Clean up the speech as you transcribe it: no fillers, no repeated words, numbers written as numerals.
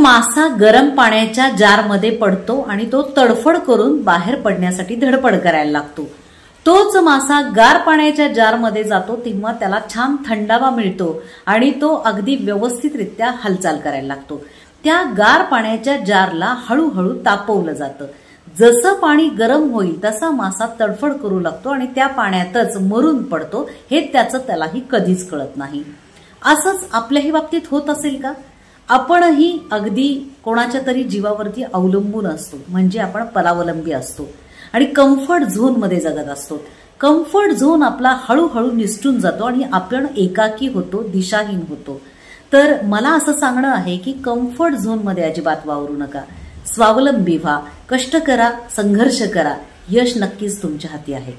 मासा गरम पाण्याच्या जारमध्ये पडतो आणि तो तडफड करून बाहेर पडण्यासाठी धडपड करायला लागतो। तोच मासा गार पाण्याच्या जारमध्ये जातो तेव्हा त्याला छान थंडावा मिळतो आणि तो अगदी व्यवस्थितरित्या हालचाल करायला लागतो। त्या गार पाण्याच्या जारला हळूहळू तापवलं जातं। जसं पाणी गरम होईल तसा मासा तडफड करू लागतो आणि त्या पाण्यातच मरून पडतो। हे त्यालाही कधीच कळत नाही। असंच आपल्याही बाबतीत होत असेल का? आपणही अगदी कोणाच्या तरी जीवावरती अवलंबून असतो, म्हणजे आपण परावलंबी असतो आणि कम्फर्ट झोन मध्ये जगत असतो। कम्फर्ट झोन आपला हळूहळू निसटून जातो आणि आपण एकाकी होतो, दिशाहीन होतो। तर मला असं सांगणं आहे की कम्फर्ट झोन मध्ये अजिबात वावरू नका, स्वावलंबी व्हा, कष्ट करा, संघर्ष करा, यश नक्कीच तुमच्या हाती आहे।